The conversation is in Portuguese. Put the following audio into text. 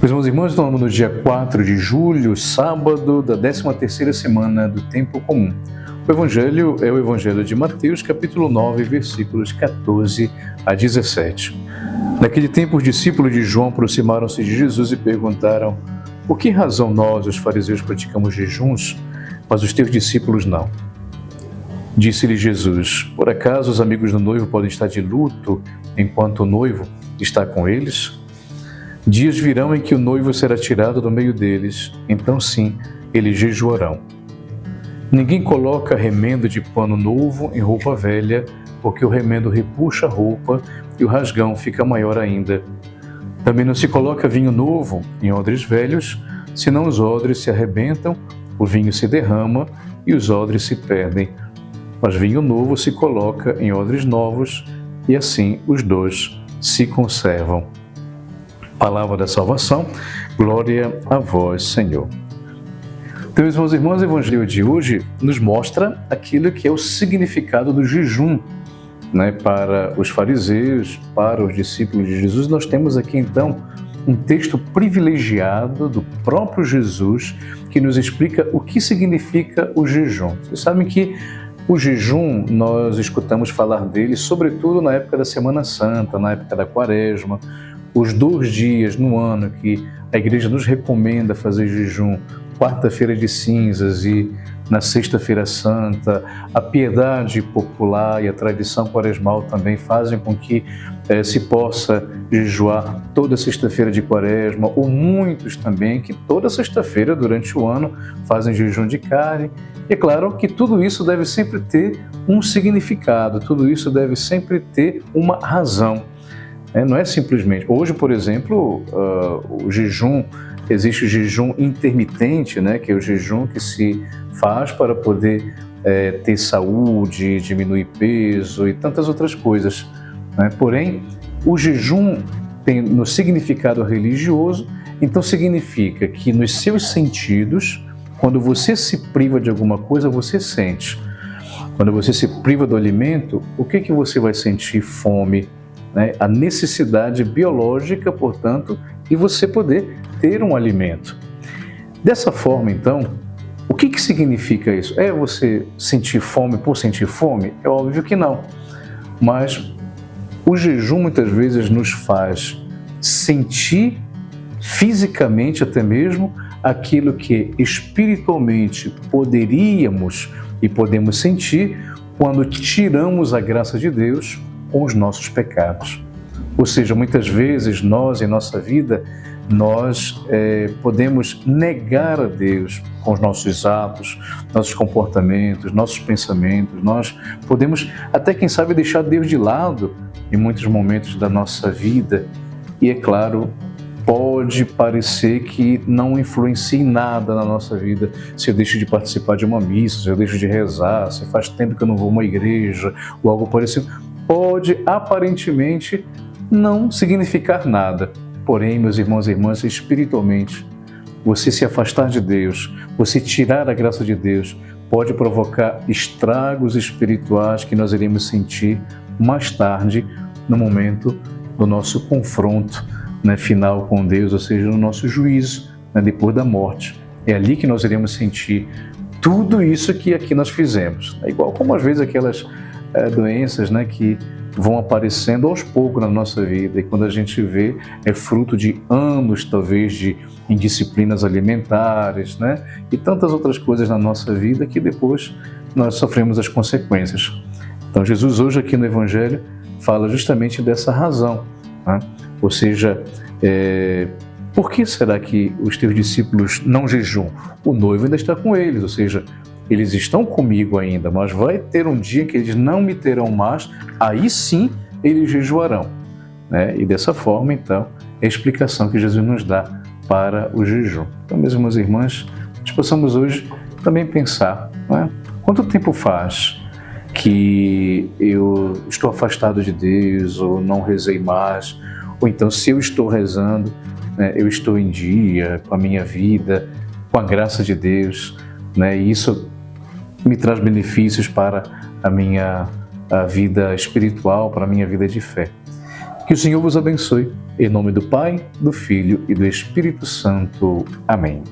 Meus irmãos e irmãs, estamos no dia 4 de julho, sábado da 13ª semana do Tempo Comum. O Evangelho é o Evangelho de Mateus, capítulo 9, versículos 14 a 17. Naquele tempo, os discípulos de João aproximaram-se de Jesus e perguntaram: por que razão nós, os fariseus, praticamos jejuns, mas os teus discípulos não? Disse-lhe Jesus: por acaso os amigos do noivo podem estar de luto enquanto o noivo está com eles? Dias virão em que o noivo será tirado do meio deles, então sim, eles jejuarão. Ninguém coloca remendo de pano novo em roupa velha, porque o remendo repuxa a roupa e o rasgão fica maior ainda. Também não se coloca vinho novo em odres velhos, senão os odres se arrebentam, o vinho se derrama e os odres se perdem. Mas vinho novo se coloca em odres novos, e assim os dois se conservam. Palavra da salvação, glória a vós, Senhor. Então, meus irmãos, o Evangelho de hoje nos mostra aquilo que é o significado do jejum, para os fariseus, para os discípulos de Jesus. Nós temos aqui, então, um texto privilegiado do próprio Jesus que nos explica o que significa o jejum. Vocês sabem que o jejum, nós escutamos falar dele, sobretudo na época da Semana Santa, na época da Quaresma, os 2 dias no ano que a igreja nos recomenda fazer jejum, quarta-feira de cinzas e na sexta-feira santa. A piedade popular e a tradição quaresmal também fazem com que se possa jejuar toda sexta-feira de quaresma, ou muitos também que toda sexta-feira durante o ano fazem jejum de carne. E é claro que tudo isso deve sempre ter um significado, tudo isso deve sempre ter uma razão. Não é simplesmente... Hoje, por exemplo, o jejum, existe o jejum intermitente, que é o jejum que se faz para poder ter saúde, diminuir peso e tantas outras coisas. Porém, o jejum tem no significado religioso, então significa que nos seus sentidos, quando você se priva de alguma coisa, você sente. Quando você se priva do alimento, o que você vai sentir? Fome, a necessidade biológica, portanto, e você poder ter um alimento. Dessa forma, então, o que significa isso? É você sentir fome por sentir fome? É óbvio que não. Mas o jejum muitas vezes nos faz sentir fisicamente até mesmo aquilo que espiritualmente poderíamos e podemos sentir quando tiramos a graça de Deus com os nossos pecados. Ou seja, muitas vezes nós, em nossa vida, nós podemos negar a Deus com os nossos atos, nossos comportamentos, nossos pensamentos. Nós podemos até, quem sabe, deixar Deus de lado em muitos momentos da nossa vida. E, é claro, pode parecer que não influencia em nada na nossa vida se eu deixo de participar de uma missa, se eu deixo de rezar, se faz tempo que eu não vou a uma igreja ou algo parecido. Pode, aparentemente, não significar nada. Porém, meus irmãos e irmãs, espiritualmente, você se afastar de Deus, você tirar a graça de Deus, pode provocar estragos espirituais que nós iremos sentir mais tarde, no momento do nosso confronto final com Deus, ou seja, no nosso juízo, depois da morte. É ali que nós iremos sentir tudo isso que aqui nós fizemos. É igual como às vezes aquelas doenças que vão aparecendo aos poucos na nossa vida, e quando a gente vê, é fruto de anos, talvez, de indisciplinas alimentares, e tantas outras coisas na nossa vida que depois nós sofremos as consequências. Então, Jesus hoje aqui no Evangelho fala justamente dessa razão, ou seja, por que será que os teus discípulos não jejuam? O noivo ainda está com eles, ou seja, eles estão comigo ainda, mas vai ter um dia que eles não me terão mais, aí sim eles jejuarão. E dessa forma, então, é a explicação que Jesus nos dá para o jejum. Então, meus irmãos e irmãs, nós possamos hoje também pensar, quanto tempo faz que eu estou afastado de Deus, ou não rezei mais, ou então, se eu estou rezando, eu estou em dia com a minha vida, com a graça de Deus, e isso me traz benefícios para a minha vida espiritual, para a minha vida de fé. Que o Senhor vos abençoe. Em nome do Pai, do Filho e do Espírito Santo. Amém.